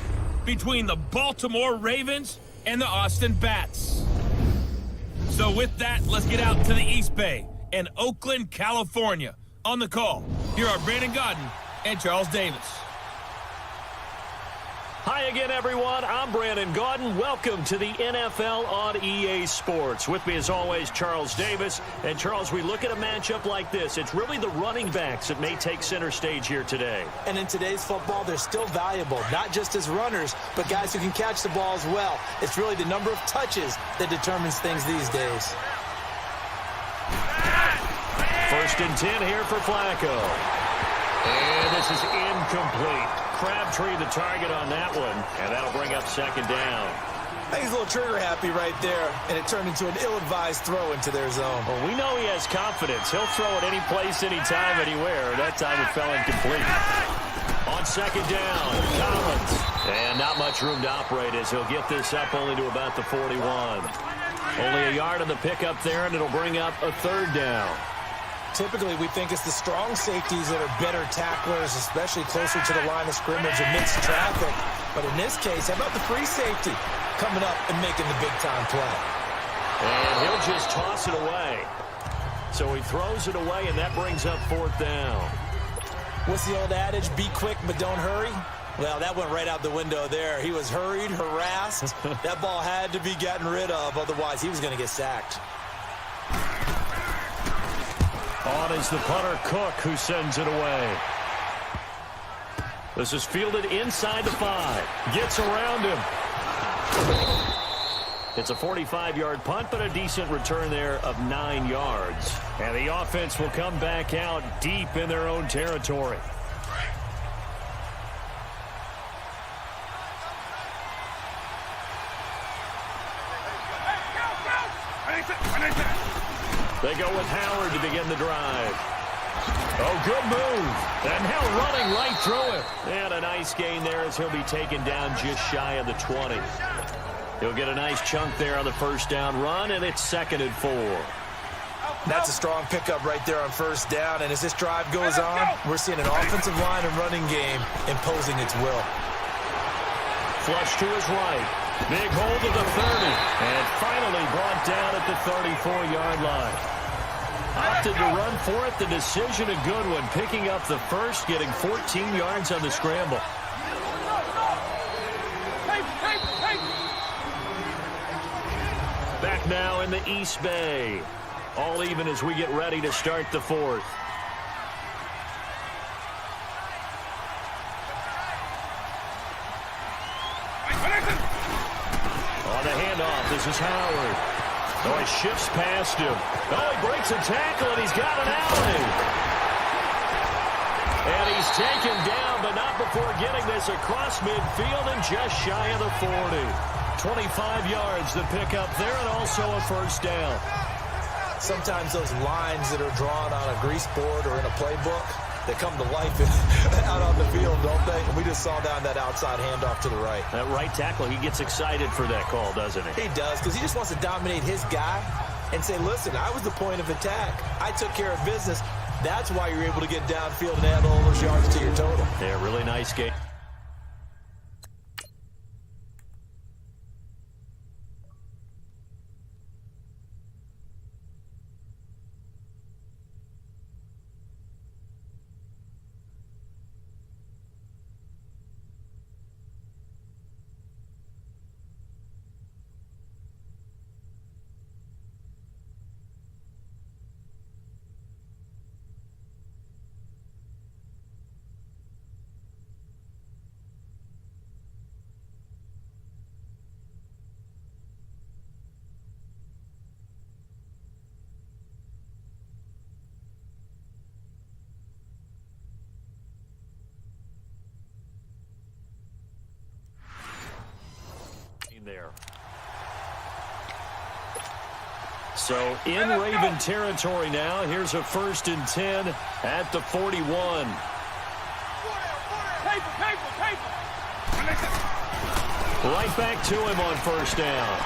between the Baltimore Ravens and the Austin Bats. So with that, let's get out to the East Bay and Oakland, California. On the call, here are Brandon Gaudin and Charles Davis. Hi again, everyone. I'm Brandon Gaudin. Welcome to the NFL on EA Sports. With me, as always, Charles Davis. And, Charles, we look at a matchup like this. It's really the running backs that may take center stage here today. And in today's football, they're still valuable, not just as runners, but guys who can catch the ball as well. It's really the number of touches that determines things these days. First and 10 here for Flacco. And this is incomplete. Crabtree the target on that one, and that'll bring up second down. I think he's a little trigger happy right there, and it turned into an ill-advised throw into their zone. Well, we know he has confidence. He'll throw it any place, anytime, anywhere. That time it fell incomplete. On second down, Collins. And not much room to operate as he'll get this up only to about the 41. Only a yard on the pickup there, and it'll bring up a third down. Typically, we think it's the strong safeties that are better tacklers, especially closer to the line of scrimmage amidst traffic. But in this case, how about the free safety coming up and making the big-time play? And he'll just toss it away. So he throws it away, and that brings up fourth down. What's the old adage? Be quick, but don't hurry? Well, that went right out the window there. He was hurried, harassed. That ball had to be gotten rid of, otherwise he was going to get sacked. On is the punter, Cook, who sends it away. This is fielded inside the 5. Gets around him. It's a 45-yard punt, but a decent return there of 9 yards. And the offense will come back out deep in their own territory. They go with Howard to begin the drive. Oh, good move. And now running right through it. And a nice gain there as he'll be taken down just shy of the 20. He'll get a nice chunk there on the first down run, and it's 2nd and 4. That's a strong pickup right there on first down. And as this drive goes on, we're seeing an offensive line and running game imposing its will. Flush to his right. Big hold of the 30. And finally brought down at the 34-yard line. Opted to run for it. The decision a good one. Picking up the first, getting 14 yards on the scramble. Back now in the East Bay. All even as we get ready to start the fourth. On the handoff, this is Howard. Oh, he shifts past him. Oh, he breaks a tackle, and he's got an alley. And he's taken down, but not before getting this across midfield and just shy of the 40. 25 yards to pick up there, and also a first down. Sometimes those lines that are drawn on a grease board or in a playbook, they come to life out on the field, don't they? And we just saw down that outside handoff to the right. That right tackle, he gets excited for that call, doesn't he? He does, because he just wants to dominate his guy and say, listen, I was the point of attack. I took care of business. That's why you're able to get downfield and add all those yards to your total. Yeah, really nice game. There. So in Raven territory now. Here's a 1st and 10 at the 41. Right back to him on first down.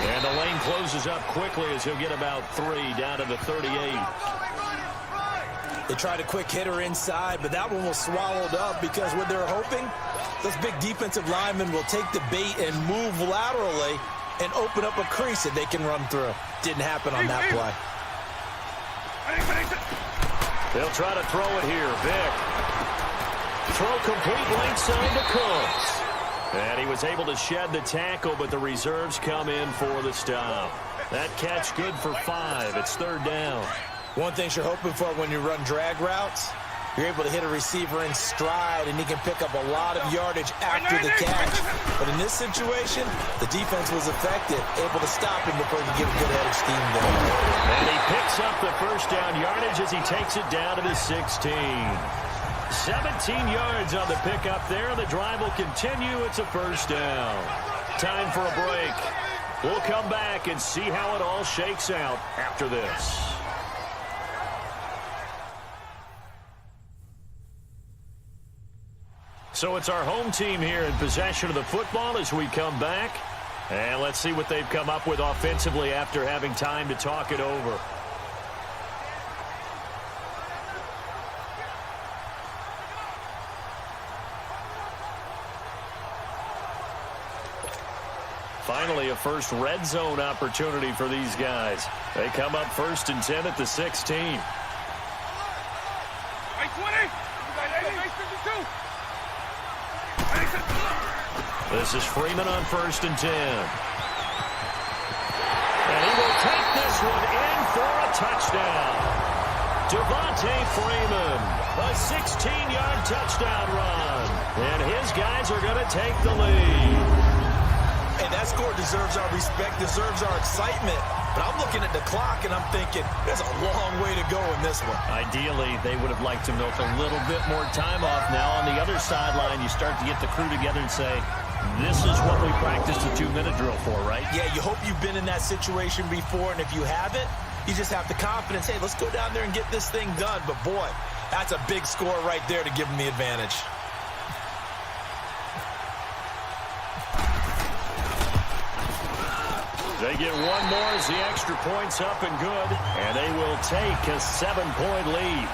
And the lane closes up quickly as he'll get about 3 down to the 38. They tried a quick hitter inside, but that one was swallowed up because what they're hoping, those big defensive linemen will take the bait and move laterally and open up a crease that they can run through. Didn't happen on that play. They'll try to throw it here. Vick. Throw complete length zone to Cooks. And he was able to shed the tackle, but the reserves come in for the stop. That catch good for 5. It's 3rd down. One thing you're hoping for when you run drag routes, you're able to hit a receiver in stride, and he can pick up a lot of yardage after the catch. But in this situation, the defense was effective, able to stop him before he could get a good head of steam there. And he picks up the first down yardage as he takes it down to the 16. 17 yards on the pickup there. The drive will continue. It's a 1st down. Time for a break. We'll come back and see how it all shakes out after this. So it's our home team here in possession of the football as we come back. And let's see what they've come up with offensively after having time to talk it over. Finally, a first red zone opportunity for these guys. They come up 1st and 10 at the 16. This is Freeman on 1st and 10. And he will take this one in for a touchdown. Devontae Freeman, a 16-yard touchdown run. And his guys are going to take the lead. And that score deserves our respect, deserves our excitement. But I'm looking at the clock, and I'm thinking, there's a long way to go in this one. Ideally, they would have liked to milk a little bit more time off. Now, on the other sideline, you start to get the crew together and say, this is what we practiced a 2-minute drill for, right? Yeah, you hope you've been in that situation before, and if you haven't, you just have the confidence, hey, let's go down there and get this thing done. But, boy, that's a big score right there to give them the advantage. They get one more as the extra point's up and good, and they will take a 7-point lead.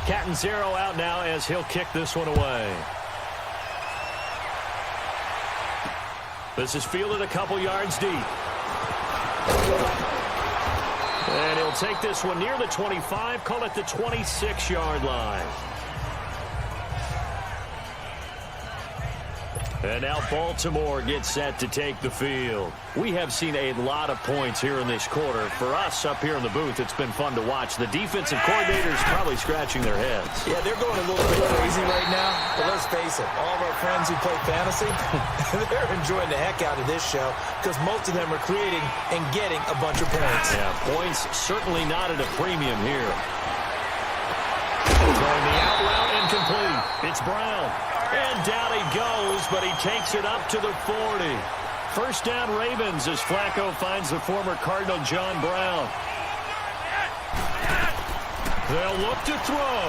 Catanzaro out now as he'll kick this one away. This is fielded a couple yards deep. And he'll take this one near the 25, call it the 26-yard line. And now Baltimore gets set to take the field. We have seen a lot of points here in this quarter. For us up here in the booth, it's been fun to watch. The defensive coordinators probably scratching their heads. Yeah, they're going a little bit crazy right now. But let's face it, all of our friends who play fantasy, they're enjoying the heck out of this show because most of them are creating and getting a bunch of points. Yeah, points certainly not at a premium here. Throwing the out route incomplete. It's Brown. And down he goes, but he takes it up to the 40. First down Ravens as Flacco finds the former Cardinal John Brown. They'll look to throw.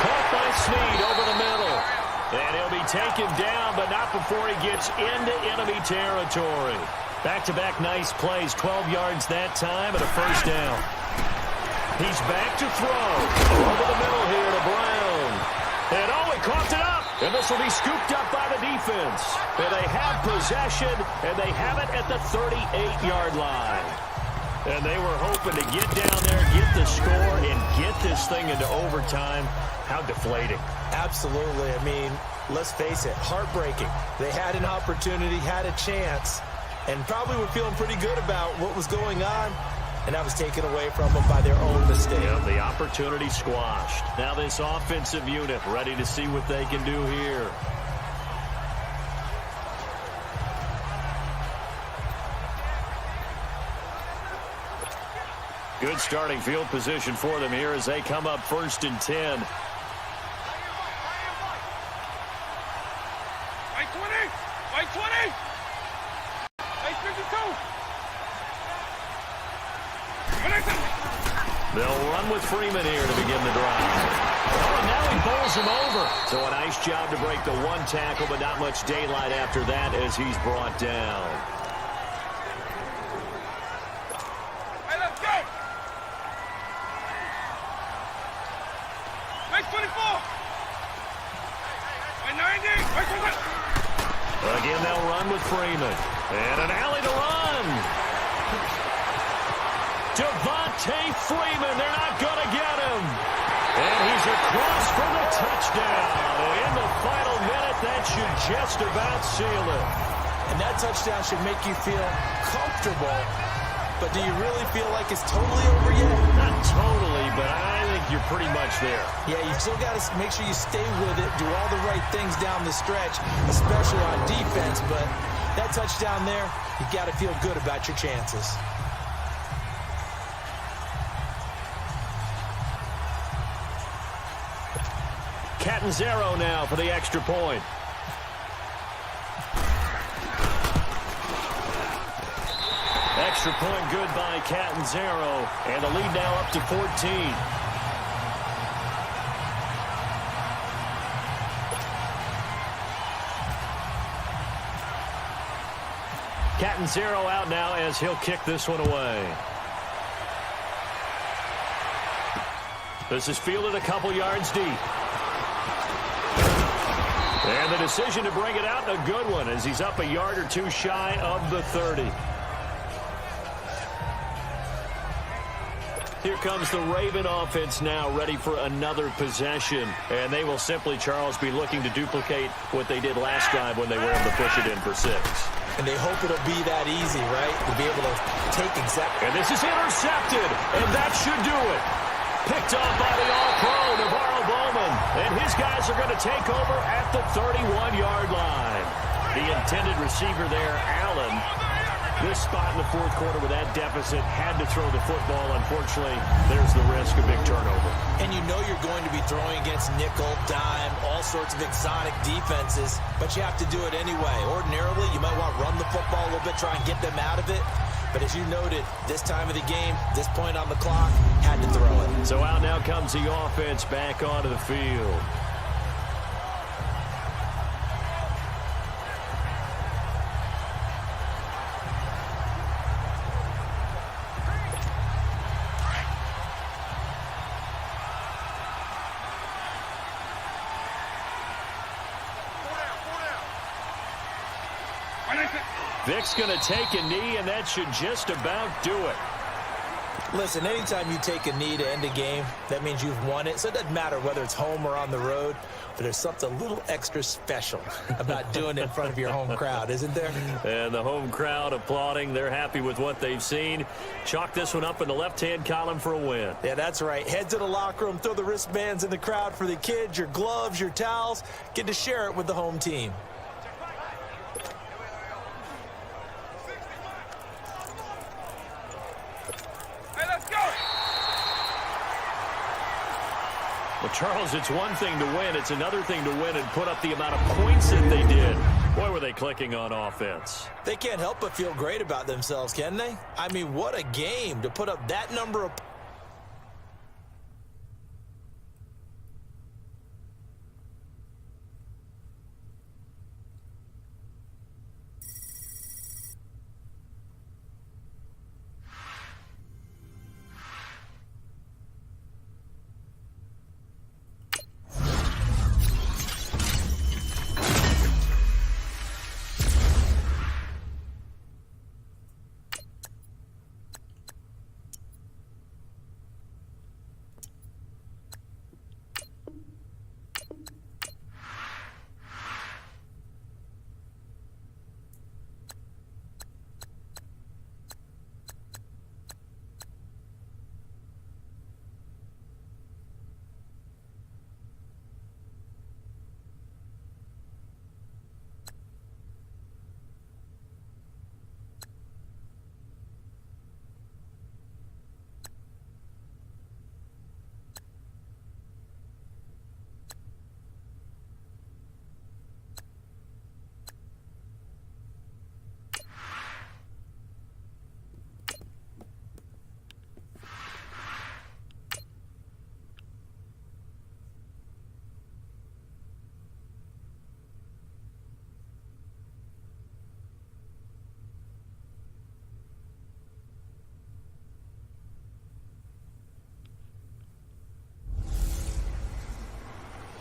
Caught by Snead over the middle. And he'll be taken down, but not before he gets into enemy territory. Back-to-back nice plays, 12 yards that time and a first down. He's back to throw. Over the middle here to Brown. And he coughed it up. And this will be scooped up by the defense. And they have possession, and they have it at the 38-yard line. And they were hoping to get down there, get the score, and get this thing into overtime. How deflating. Absolutely. I mean, let's face it, heartbreaking. They had an opportunity, had a chance, and probably were feeling pretty good about what was going on. And that was taken away from them by their own mistake. Yeah, the opportunity squashed. Now this offensive unit ready to see what they can do here. Good starting field position for them here as they come up 1st and 10. Right 20! Right 20! Right 52! They'll run with Freeman here to begin the drive. Oh, and now he he bowls him over. So a nice job to break the one tackle, but not much daylight after that as he's brought down. Hey, let's go! Make 24! By 90! Wait, wait, wait! Again, they'll run with Freeman. And an alley to run. Devontae Freeman, they're not going to get him. And he's across for the touchdown. And in the final minute, that should just about seal it. And that touchdown should make you feel comfortable. But do you really feel like it's totally over yet? Not totally, but I think you're pretty much there. Yeah, you still got to make sure you stay with it, do all the right things down the stretch, especially on defense. But that touchdown there, you got to feel good about your chances. Catanzaro now for the extra point. Extra point good by Catanzaro, and the lead now up to 14. Catanzaro out now as he'll kick this one away. This is fielded a couple yards deep. And the decision to bring it out, a good one, as he's up a yard or two shy of the 30. Here comes the Raven offense now, ready for another possession. And they will simply, Charles, be looking to duplicate what they did last drive when they were able to push it in for 6. And they hope it'll be that easy, right? To be able to take exactly. And this is intercepted, and that should do it. Picked off by the All-Pro, Navarro Bowman. And his guys are going to take over at the 31-yard line. The intended receiver there, Allen. This spot in the fourth quarter with that deficit, had to throw the football. Unfortunately, there's the risk of big turnover. And you know you're going to be throwing against nickel, dime, all sorts of exotic defenses, but you have to do it anyway. Ordinarily, you might want to run the football a little bit, try and get them out of it. But as you noted, this time of the game, this point on the clock, had to throw it. So out now comes the offense back onto the field. Vic's going to take a knee, and that should just about do it. Listen, anytime you take a knee to end a game, that means you've won it. So it doesn't matter whether it's home or on the road, but there's something a little extra special about doing it in front of your home crowd, isn't there? And the home crowd applauding. They're happy with what they've seen. Chalk this one up in the left-hand column for a win. Yeah, that's right. Head to the locker room, throw the wristbands in the crowd for the kids, your gloves, your towels. Get to share it with the home team. Well, Charles, it's one thing to win. It's another thing to win and put up the amount of points that they did. Boy, were they clicking on offense. They can't help but feel great about themselves, can they? I mean, what a game to put up that number of...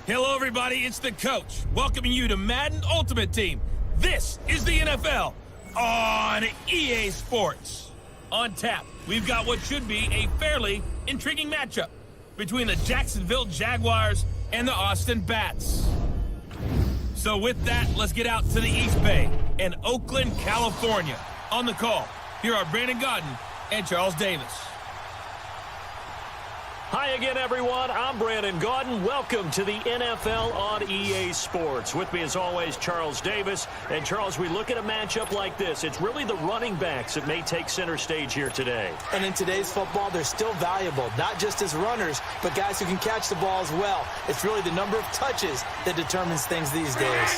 Hello, everybody. It's the coach welcoming you to Madden Ultimate Team. This is the NFL on EA Sports. On tap, we've got what should be a fairly intriguing matchup between the Jacksonville Jaguars and the Austin Bats. So with that, let's get out to the East Bay and Oakland, California. On the call, here are Brandon Gaudin and Charles Davis. Hi again, everyone. I'm Brandon Gaudin. Welcome to the NFL on EA Sports. With me, as always, Charles Davis. And, Charles, we look at a matchup like this. It's really the running backs that may take center stage here today. And in today's football, they're still valuable, not just as runners, but guys who can catch the ball as well. It's really the number of touches that determines things these days.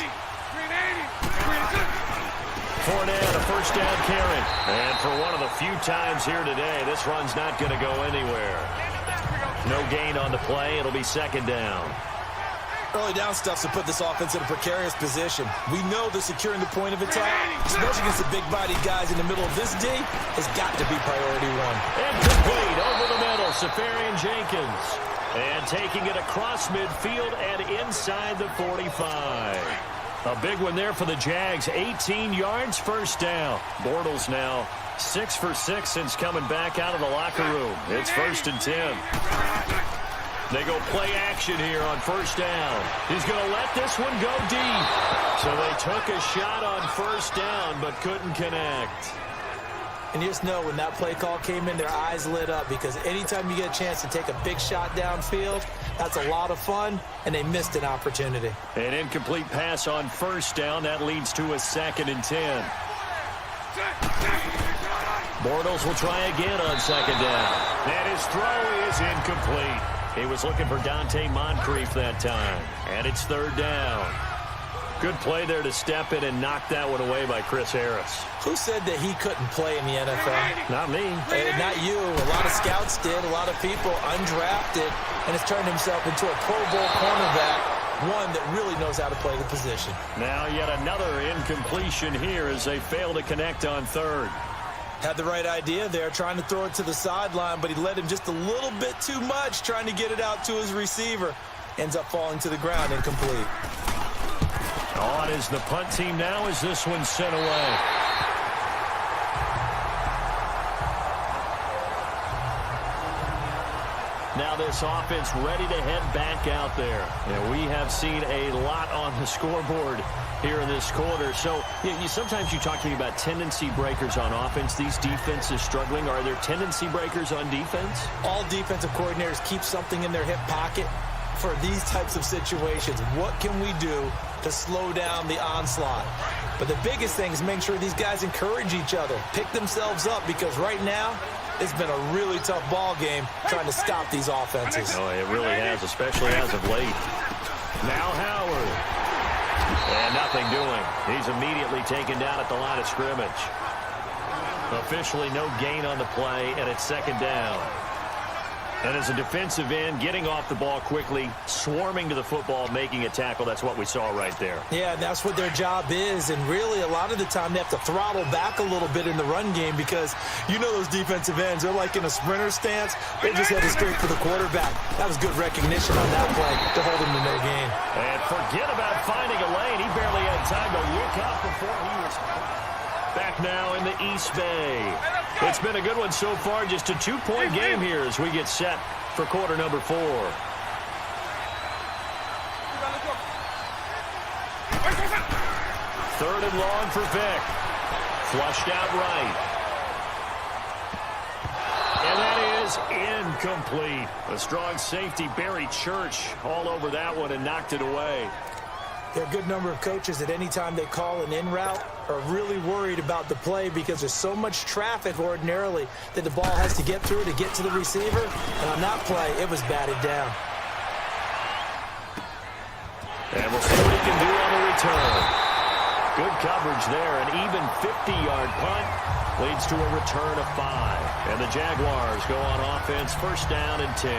Fournette, a first down carry. And for one of the few times here today, this run's not going to go anywhere. No gain on the play. It'll be second down. Early down stuff's to put this offense in a precarious position. We know that securing the point of attack, especially against the big-bodied guys in the middle of this D, has got to be priority one. Incomplete over the middle, Safarian Jenkins. And taking it across midfield and inside the 45. A big one there for the Jags. 18 yards, first down. Bortles now 6 for 6 since coming back out of the locker room. It's 1st and 10. They go play action here on first down. He's going to let this one go deep. So they took a shot on first down but couldn't connect. And you just know when that play call came in, their eyes lit up, because anytime you get a chance to take a big shot downfield, that's a lot of fun, and they missed an opportunity. An incomplete pass on first down. That leads to a 2nd and 10. Bortles will try again on second down. And his throw is incomplete. He was looking for Dante Moncrief that time. And it's 3rd down. Good play there to step in and knock that one away by Chris Harris. Who said that he couldn't play in the NFL? Not me. Not you. A lot of scouts did. A lot of people undrafted. And has turned himself into a Pro Bowl cornerback. One that really knows how to play the position. Now yet another incompletion here as they fail to connect on 3rd. Had the right idea there, trying to throw it to the sideline, but he led him just a little bit too much, trying to get it out to his receiver. Ends up falling to the ground, incomplete. On is the punt team now as this one's sent away. Now this offense ready to head back out there. And we have seen a lot on the scoreboard here in this quarter. So sometimes you talk to me about tendency breakers on offense. These defenses struggling. Are there tendency breakers on defense? All defensive coordinators keep something in their hip pocket for these types of situations. What can we do to slow down the onslaught? But the biggest thing is making sure these guys encourage each other, pick themselves up, because right now it's been a really tough ball game trying to stop these offenses. Oh, it really has, especially as of late. Now Howard. And nothing doing. He's immediately taken down at the line of scrimmage. Officially no gain on the play, and it's 2nd down. And as a defensive end, getting off the ball quickly, swarming to the football, making a tackle, that's what we saw right there. Yeah, that's what their job is. And really, a lot of the time, they have to throttle back a little bit in the run game, because you know those defensive ends, they're like in a sprinter stance. They just headed straight for the quarterback. That was good recognition on that play to hold him to no gain. And forget about finding a lane. He barely had time to look up before he was back now in the East Bay. It's been a good one so far. Just a 2-point game here as we get set for quarter number 4. 3rd and long for Vick. Flushed out right. And that is incomplete. A strong safety, Barry Church, all over that one and knocked it away. There are a good number of coaches that any time they call an in route are really worried about the play, because there's so much traffic ordinarily that the ball has to get through to get to the receiver. And on that play, it was batted down. And we'll see what he can do on the return. Good coverage there. An even 50-yard punt leads to a return of 5. And the Jaguars go on offense, 1st down and 10.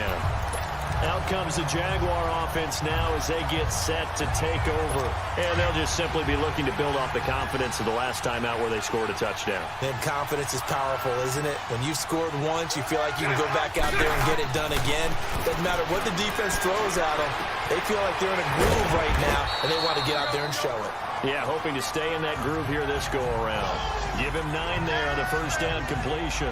Out comes the Jaguar offense now as they get set to take over. And they'll just simply be looking to build off the confidence of the last time out where they scored a touchdown. And confidence is powerful, isn't it? When you've scored once, you feel like you can go back out there and get it done again. Doesn't matter what the defense throws at them. They feel like they're in a groove right now, and they want to get out there and show it. Yeah, hoping to stay in that groove here this go-around. Give him 9 there on the first down completion.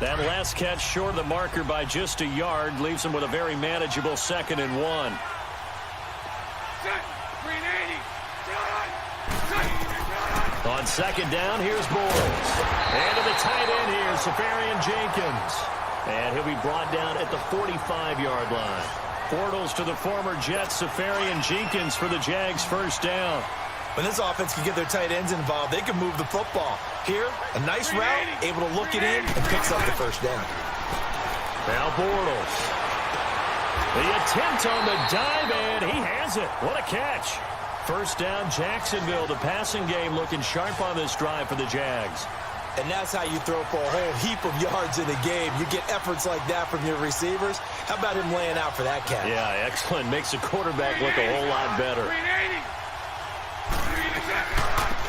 That last catch short of the marker by just a yard leaves him with a very manageable 2nd and 1. On 2nd down, here's Bortles. And to the tight end here, Safarian Jenkins. And he'll be brought down at the 45-yard line. Bortles to the former Jets, Safarian Jenkins for the Jags' first down. When this offense can get their tight ends involved, they can move the football. Here, a nice route, able to look it in, and picks up the first down. Now Bortles. The attempt on the dive, and he has it. What a catch. First down, Jacksonville. The passing game looking sharp on this drive for the Jags. And that's how you throw for a whole heap of yards in the game. You get efforts like that from your receivers. How about him laying out for that catch? Yeah, excellent. Makes the quarterback look a whole lot better.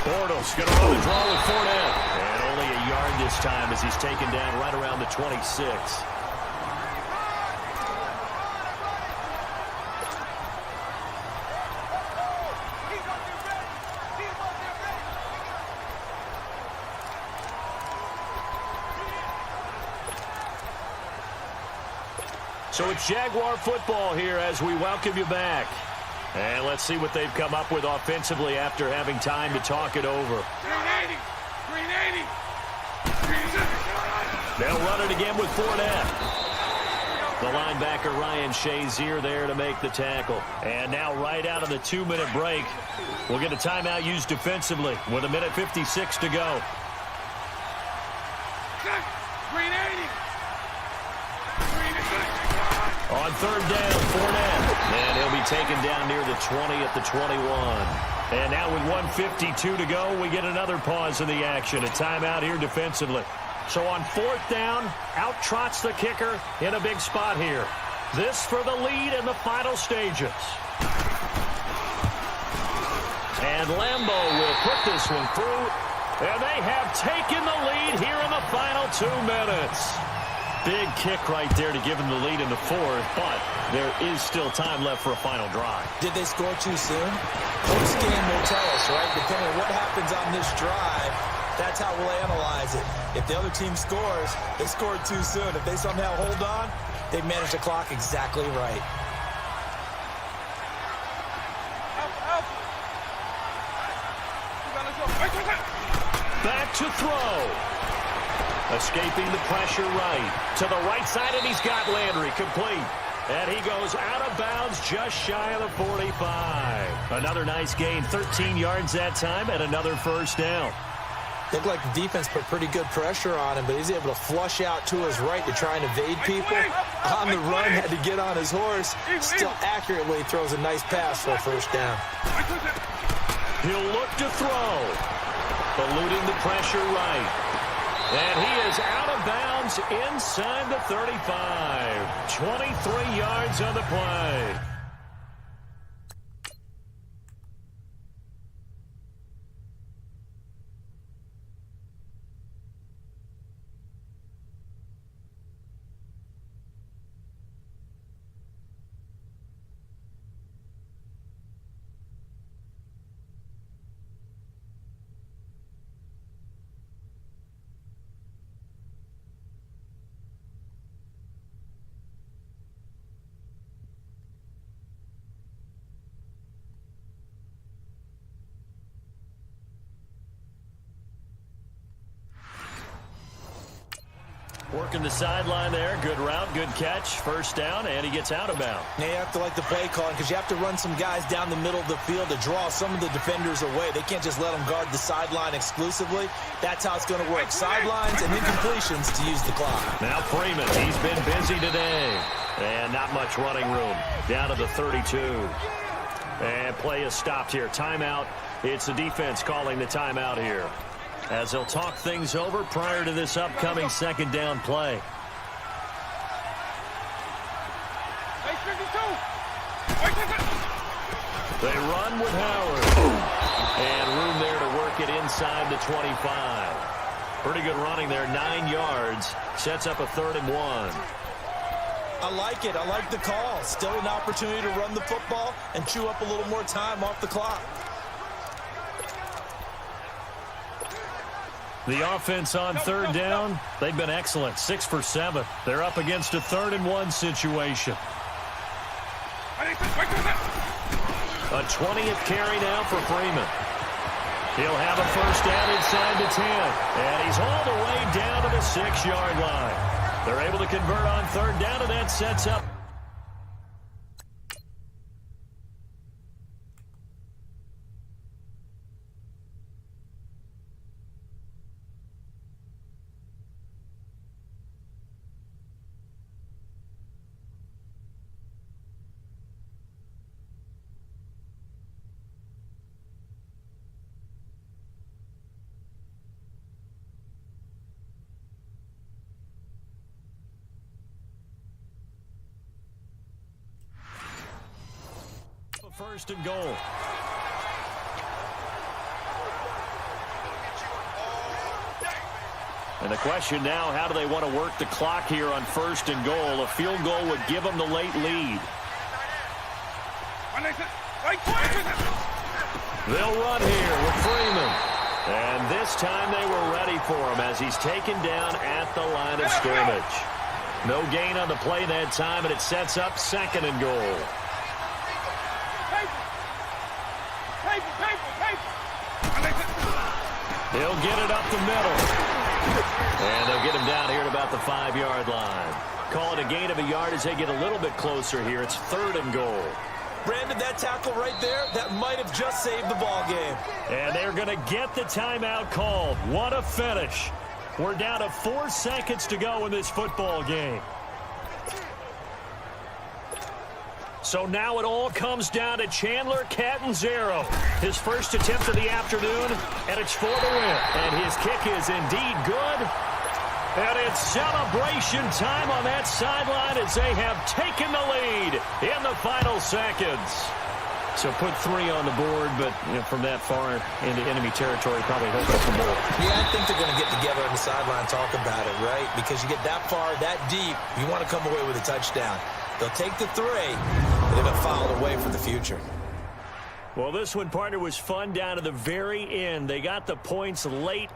Bortles going to run the draw with Fournette. And only a yard this time as he's taken down right around the 26. So it's Jaguar football here as we welcome you back. And let's see what they've come up with offensively after having time to talk it over. 380. They'll run it again with Fournette. The linebacker Ryan Shazier there to make the tackle. And now right out of the 2-minute break, we'll get a timeout used defensively with 1:56 to go. 380. On 3rd down, Fournette. And he'll be taken down near the 20 at the 21. And now with 1:52 to go, we get another pause in the action. A timeout here defensively. So on 4th down, out trots the kicker in a big spot here. This for the lead in the final stages. And Lambeau will put this one through. And they have taken the lead here in the final 2 minutes. Big kick right there to give them the lead in the 4th, but there is still time left for a final drive. Did they score too soon? Post-game will tell us, right? Depending on what happens on this drive, that's how we'll analyze it. If the other team scores, they scored too soon. If they somehow hold on, they manage the clock exactly right. Back to throw. Escaping the pressure right. To the right side, and he's got Landry complete. And he goes out of bounds just shy of the 45. Another nice gain, 13 yards that time, and another first down. Looked like the defense put pretty good pressure on him, but he's able to flush out to his right to try and evade people. On the run, had to get on his horse. Still accurately throws a nice pass for a first down. He'll look to throw. Eluding the pressure right. And he is out of bounds inside the 35. 23 yards on the play. Working the sideline there. Good route, good catch. First down, and he gets out of bounds. Now you have to like the play calling because you have to run some guys down the middle of the field to draw some of the defenders away. They can't just let them guard the sideline exclusively. That's how it's going to work. Sidelines and then completions to use the clock. Now Freeman, he's been busy today. And not much running room. Down to the 32. And play is stopped here. Timeout. It's the defense calling the timeout here. as they'll talk things over prior to this upcoming second down play. They run with Howard. And room there to work it inside the 25. Pretty good running there, 9 yards. Sets up a 3rd and 1. I like it. I like the call. Still an opportunity to run the football and chew up a little more time off the clock. The offense on 3rd down, they've been excellent, 6 for 7. They're up against a 3rd and 1 situation. A 20th carry now for Freeman. He'll have a first down inside the 10. And he's all the way down to the 6-yard line. They're able to convert on 3rd down, and that sets up. First and goal. And the question now, how do they want to work the clock here on 1st and goal? A field goal would give them the late lead. They'll run here with Freeman. And this time they were ready for him as he's taken down at the line of scrimmage. No gain on the play that time, and it sets up 2nd and goal. He'll get it up the middle. And they'll get him down here at about the 5-yard line. Call it a gain of a yard as they get a little bit closer here. It's 3rd and goal. Brandon, that tackle right there, that might have just saved the ball game. And they're going to get the timeout called. What a finish. We're down to 4 seconds to go in this football game. So now it all comes down to Chandler Catanzaro. His first attempt of the afternoon, and it's for the win. And his kick is indeed good. And it's celebration time on that sideline as they have taken the lead in the final seconds. So put 3 on the board, but from that far into enemy territory, probably hoping for more. Yeah, I think they're going to get together on the sideline and talk about it, right? Because you get that far, that deep, you want to come away with a touchdown. They'll take the 3, and they're going to file it away for the future. Well, this one, partner, was fun down to the very end. They got the points late